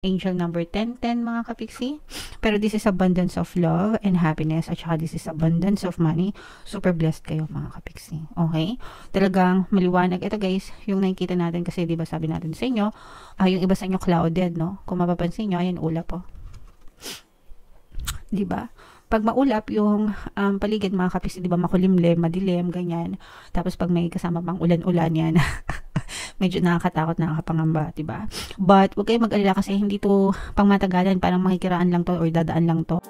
Angel number 1010 mga kapiksi. Pero this is abundance of love and happiness at saka this is abundance of money. Super blessed kayo mga kapiksi. Okay? Talagang maliwanag. Ito guys, yung nakikita natin kasi diba sabi natin sa inyo, yung iba sa inyo clouded, no? Kung mapapansin nyo, ayan ulap po. Diba? Pag maulap yung paligid mga kapiksi, diba makulimlim, madilim, ganyan. Tapos pag may kasama pang ulan-ulan yan, medyo nakakatakot, nakakapangamba, diba? But, huwag kayong mag-alala kasi hindi to pangmatagalan, parang makikiraan lang to or dadaan lang to.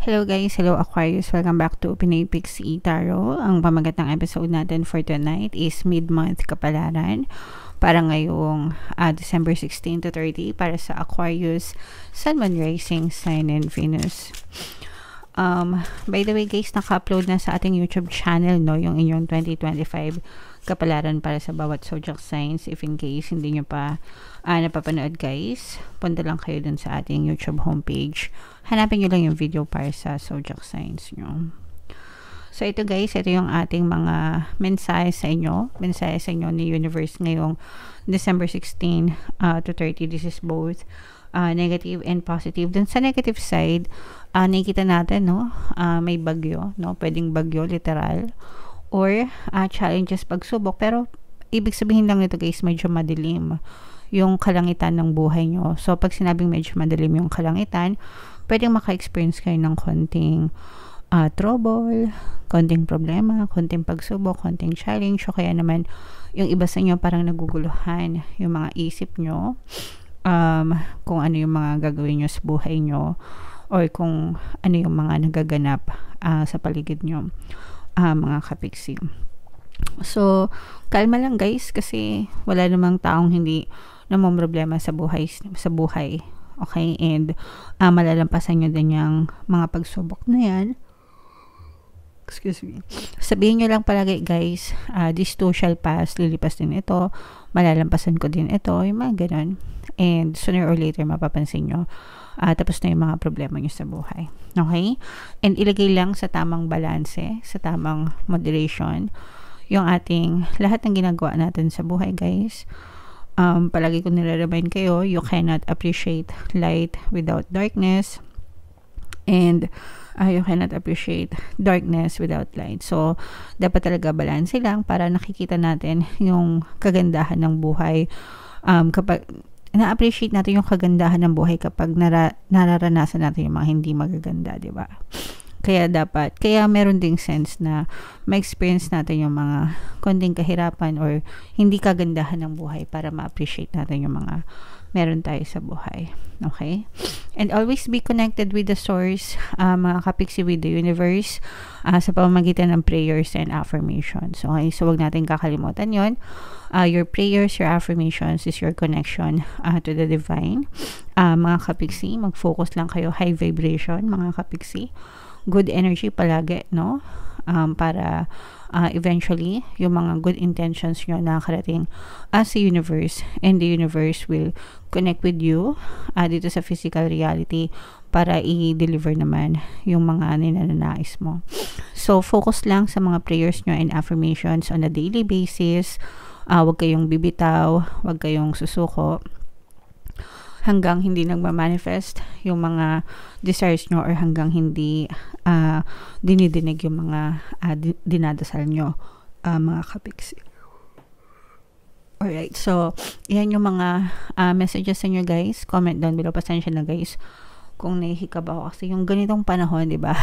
Hello guys, hello Aquarius, welcome back to Pinay Pixie Tarot. Ang pamagat ng episode natin for tonight is mid-month kapalaran para ngayong December 16 to 30 para sa Aquarius, Sun, Moon, Rising, Sign, and Venus. By the way guys, naka-upload na sa ating YouTube channel, no, yung inyong 2025 kapalaran para sa bawat zodiac signs. If in case hindi nyo pa napapanood guys, punta lang kayo dun sa ating YouTube homepage. Hanapin nyo lang yung video para sa zodiac signs nyo. So ito guys, ito yung ating mga mensahe sa inyo ni Universe ngayong December 16 to 30. This is both negative and positive. Dun sa negative side, nakikita natin, no, may bagyo, no, pwedeng bagyo literal or challenges, pagsubok, pero ibig sabihin lang nito guys, medyo madilim yung kalangitan ng buhay nyo. So pag sinabing medyo madilim yung kalangitan, pwedeng maka-experience kayo ng konting trouble, konting problema, konting pagsubok, konting challenge, o kaya naman yung iba sa inyo parang naguguluhan yung mga isip nyo, kung ano yung mga gagawin nyo sa buhay nyo or kung ano yung mga nagaganap sa paligid nyo, mga kapiksi. So kalma lang guys, kasi wala namang taong hindi namomroblema sa buhay. Okay, and malalampasan nyo din yung mga pagsubok na yan. Excuse me. Sabihin nyo lang palagi guys, this too shall pass, lilipas din ito, malalampasan ko din ito, yung mga ganun. And sooner or later mapapansin nyo, tapos na yung mga problema nyo sa buhay. Okay? And ilagay lang sa tamang balanse, sa tamang moderation, yung ating lahat ng ginagawa natin sa buhay guys. Palagi ko nire-remind kayo, you cannot appreciate light without darkness, and you cannot appreciate darkness without light. So dapat talaga balance lang para nakikita natin yung kagandahan ng buhay. Kapag na-appreciate natin yung kagandahan ng buhay kapag nararanasan natin yung mga hindi magaganda, di ba? Kaya meron ding sense na ma-experience natin yung mga konting kahirapan or hindi kagandahan ng buhay para ma-appreciate natin yung mga meron tayo sa buhay. Okay? And always be connected with the source, mga kapiksi, with the universe, sa pamamagitan ng prayers and affirmations. Okay? So wag natin kakalimutan yon. Your prayers, your affirmations is your connection to the divine. Mga kapiksi, mag-focus lang kayo, high vibration, mga kapiksi. Good energy palagi, no? Para eventually yung mga good intentions nyo nakakarating as a universe, and the universe will connect with you dito sa physical reality para i-deliver naman yung mga ninanais mo. So focus lang sa mga prayers nyo and affirmations on a daily basis. Huwag kayong bibitaw, huwag kayong susuko hanggang hindi nagmamanifest yung mga desires nyo, or hanggang hindi dinidinig yung mga dinadasal nyo, mga kapiksi. Alright, so yan yung mga messages sa inyo guys. Comment down below. Pasensya na guys kung nahihikab ako kasi yung ganitong panahon, di ba?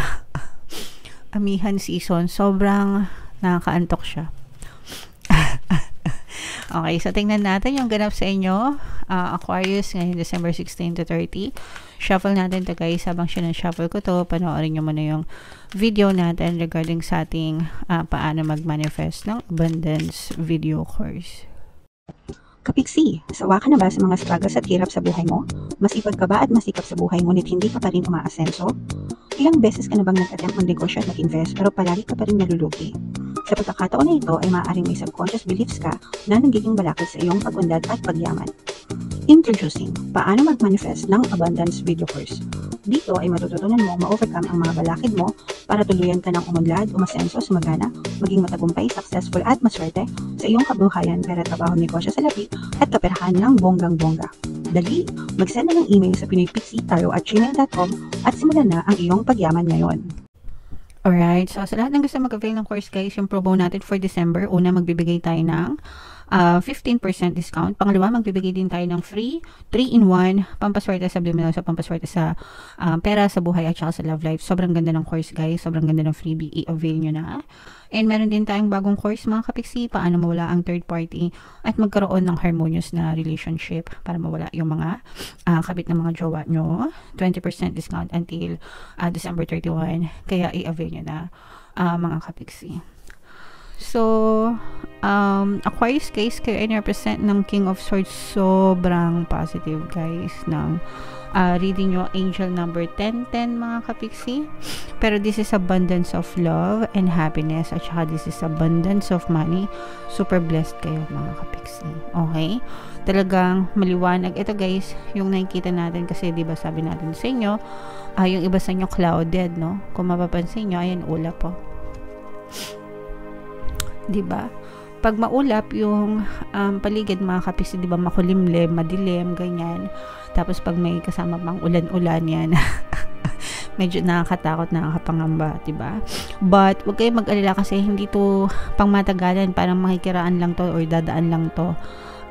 Amihan season, sobrang nakakaantok siya. Okay, so tingnan natin yung ganap sa inyo, Aquarius, ngayon December 16 to 30. Shuffle natin to guys. Habang sinashuffle ko to, panoorin nyo muna yung video natin regarding sa ating paano mag-manifest ng abundance video course. Kapiksi, sawa ka na ba sa mga struggles at hirap sa buhay mo? Masipag ka ba at masikap sa buhay ngunit hindi ka pa rin umaasenso? Ilang beses ka na bang nag-attempt mag-negosyo at mag-invest pero palagi ka pa rin nalulugi? Sa pagkakataon na ito ay maaaring may subconscious beliefs ka na nagiging balakid sa iyong pag-unlad at pagyaman. Introducing, paano mag-manifest ng abundance video course. Dito ay matututunan mo ma-overcome ang mga balakid mo para tuluyan ka ng umunlad, umasenso, sumagana, maging matagumpay, successful at maswerte sa iyong kabuhayan, pera, trabaho, negosyo, salapi at kaperahan ng bonggang-bongga. Dali, mag-send na ng email sa pinoypixitaro@gmail.com at simulan na ang iyong pagyaman ngayon. Alright, so sa lahat ng gusto mag-avail ng course guys, yung promo natin for December, una magbibigay tayo ng 15% discount. Pangalawa, magbibigay din tayo ng free 3-in-1 pampaswerte sa subliminal, sa pampaswerte sa pera, sa buhay at saka sa love life. Sobrang ganda ng course guys, sobrang ganda ng freebie, i-avail nyo na. And meron din tayong bagong course mga kapiksi, paano mawala ang third party at magkaroon ng harmonious na relationship para mawala yung mga kabit ng mga jowa nyo. 20% discount until December 31. Kaya i-avail nyo na mga kapiksi. So, Aquarius case kayo ay represent ng King of Swords. Sobrang positive guys ng reading nyo, angel number 1010 mga kapiksi. Pero this is abundance of love and happiness at saka this is abundance of money. Super blessed kayo mga kapiksi. Okay? Talagang maliwanag. Ito guys, yung nakikita natin kasi diba sabi natin sa inyo, yung iba sa inyo clouded, no? Kung mapapansin nyo, ayan ulap po. Diba? Pag maulap yung paligid mga kapiksi, diba makulimlim, madilim, ganyan. Tapos pag may kasama pang ulan-ulan yan, medyo nakakatakot, nakakapangamba, diba? But wag kayong mag-alala kasi hindi to pang matagalan, parang makikiraan lang to or dadaan lang to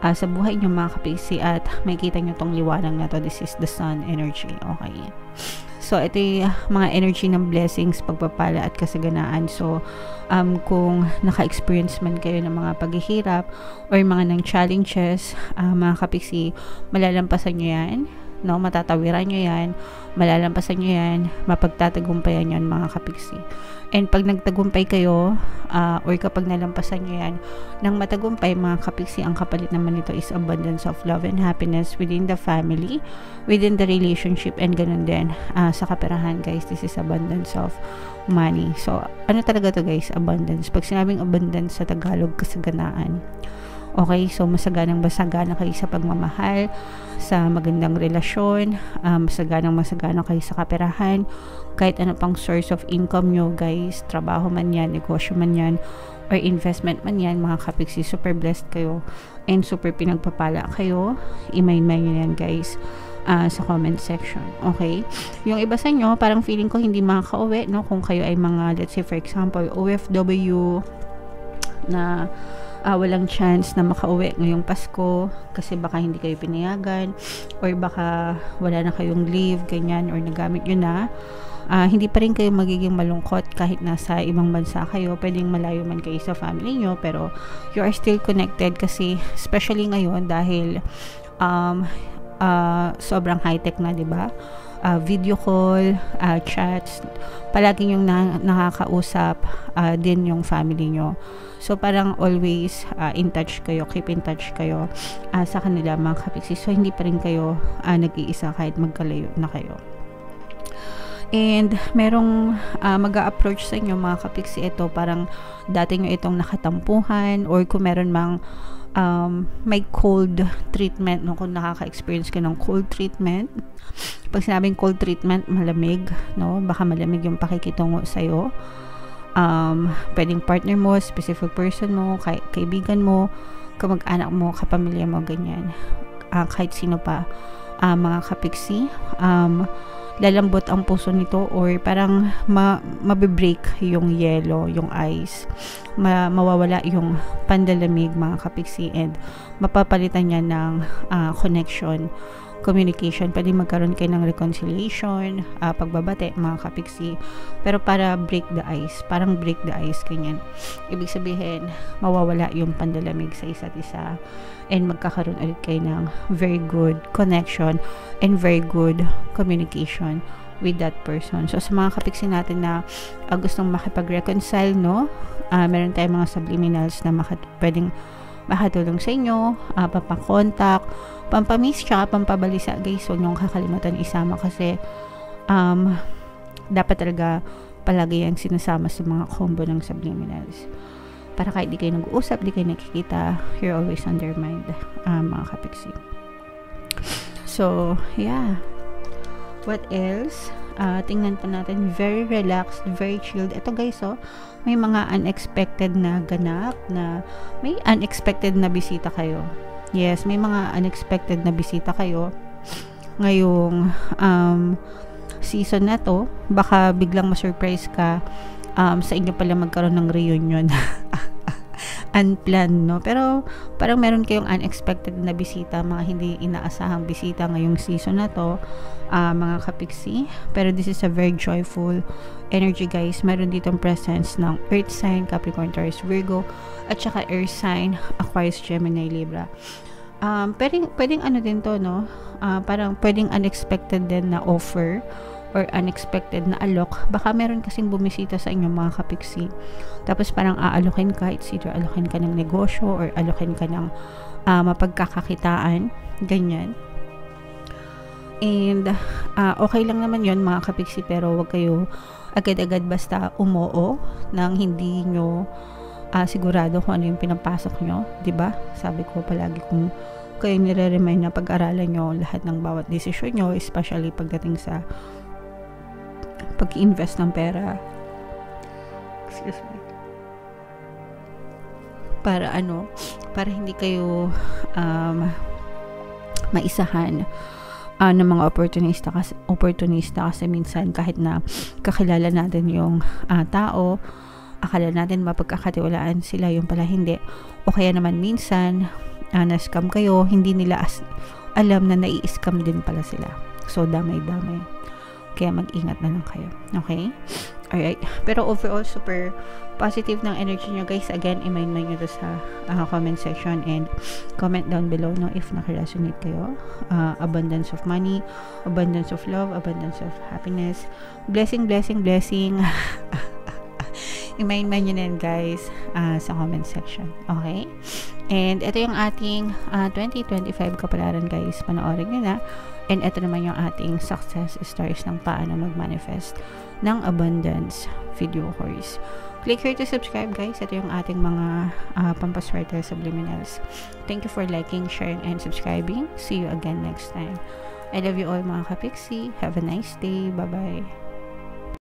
sa buhay nyo mga kapiksi at makikita nyo tong liwanag na to. This is the sun energy, okay? So, ito yung mga energy ng blessings, pagpapala at kasaganaan. So, kung naka-experience man kayo ng mga paghihirap or mga ng challenges, mga kapiksi, malalampasan nyo yan, no? Matatawiran nyo yan, malalampasan nyo yan, mapagtatagumpayan yan mga kapiksi. And pag nagtagumpay kayo, or kapag nalampasan nyo yan ng matagumpay mga kapiksi, ang kapalit naman nito is abundance of love and happiness within the family, within the relationship, and ganun din sa kaperahan guys. This is abundance of money. So, ano talaga to guys? Abundance. Pag sinabing abundance sa Tagalog, kasaganaan. Okay, so masaganang kayo sa pagmamahal, sa magandang relasyon, masagana kayo sa kaperahan, kahit ano pang source of income nyo guys, trabaho man yan, negosyo man yan, or investment man yan mga kapiksi, super blessed kayo and super pinagpapala kayo. I-main nyo yan guys sa comment section. Okay, yung iba sa inyo parang feeling ko hindi makaka-uwi, no? Kung kayo ay mga, let's say for example, OFW na walang chance na makauwi ngayong Pasko kasi baka hindi kayo pinayagan or baka wala na kayong leave, ganyan, or nagamit nyo na, hindi pa rin kayo magiging malungkot kahit nasa ibang bansa kayo, pwedeng malayo man kayo sa family nyo, pero you are still connected kasi especially ngayon dahil sobrang high-tech na, diba? Video call, chats, palagi yung nakakausap din yung family nyo. So, parang always in touch kayo, keep in touch kayo sa kanila mga kapiksi. So, hindi pa rin kayo nag-iisa kahit magkalayo na kayo. And merong mag-a-approach sa inyo mga kapiksi, ito parang dati nyo itong nakatampuhan or kung meron mang may cold treatment, no? Kung nakaka-experience ka ng cold treatment. Pag sinabing cold treatment, malamig, no? Baka malamig yung pakikitungo sa'yo. Pwedeng partner mo, specific person mo, kaibigan mo, kamag-anak mo, kapamilya mo, ganyan. Kahit sino pa, mga kapiksi. Lalambot ang puso nito or parang mabibreak yung yelo, yung ice. Mawawala yung pandalamig mga kapiksi and mapapalitan niya ng connection, communication. Pwede magkaroon kayo ng reconciliation, pagbabate mga kapiksi, pero para break the ice, parang break the ice, ganyan. Ibig sabihin mawawala yung pandalamig sa isa't isa and magkakaroon ulit kayo ng very good connection and very good communication with that person. So sa mga kapiksi natin na gustong makipag-reconcile, no, meron tayong mga subliminals na pwedeng makatulong sa inyo, papakontak, pampamiss, tsaka pampabalisa guys. Huwag niyong kakalimutan isama kasi dapat talaga palagi yung sinasama sa mga combo ng subliminals para kahit di kayo nag-uusap, di kayo nakikita, you're always on their mind, mga kapiksi. So yeah, What else? Tingnan pa natin. Very relaxed, very chilled. Ito guys, may mga unexpected na ganap na may unexpected na bisita kayo. Yes, may mga unexpected na bisita kayo ngayong season na to. Baka biglang ma-surprise ka sa inyo pala magkaroon ng reunion. Unplanned, no? Pero parang meron kayong unexpected na bisita, mga hindi inaasahang bisita ngayong season na to, mga kapiksi. Pero this is a very joyful energy guys. Meron ditong presence ng earth sign, Capricorn, Taurus, Virgo, at saka air sign, Aquarius, Gemini, Libra. Pwedeng ano din to, no? Parang pwedeng unexpected din na offer or unexpected na alok. Baka meron kasing bumisita sa inyong mga kapiksi. Tapos parang aalokin ka, it's either alokin ka ng negosyo or alokin ka ng mapagkakakitaan. Ganyan. And okay lang naman yon mga kapiksi, pero wag kayo agad-agad basta umoo nang hindi nyo sigurado kung ano yung pinapasok nyo. 'Di ba? Sabi ko palagi kung kayo nire-remind na pag-aralan nyo lahat ng bawat desisyon nyo, especially pagdating sa pag-invest ng pera. Excuse me. Para hindi kayo maisahan ng mga opportunista kasi minsan kahit na kakilala natin yung tao, akala natin mapagkakatiwalaan sila, yung pala hindi. O kaya naman minsan na-scam kayo, hindi nila alam na nai-scam din pala sila. So damay-damay. Kaya mag-ingat na lang kayo. Okay? Alright. Pero overall, super positive ng energy nyo guys. Again, i-mind nyo sa comment section and comment down below no, if naka-resonate kayo. Abundance of money, abundance of love, abundance of happiness, blessing, blessing, blessing. I-mind nyo na guys sa comment section. Okay? And ito yung ating 2025 kapalaran guys. Panoorin nyo na. And ito naman yung ating success stories ng paano mag-manifest ng abundance video course. Click here to subscribe guys. Ito yung ating mga pampaswerte subliminals. Thank you for liking, sharing, and subscribing. See you again next time. I love you all mga kapiksi. Have a nice day. Bye-bye.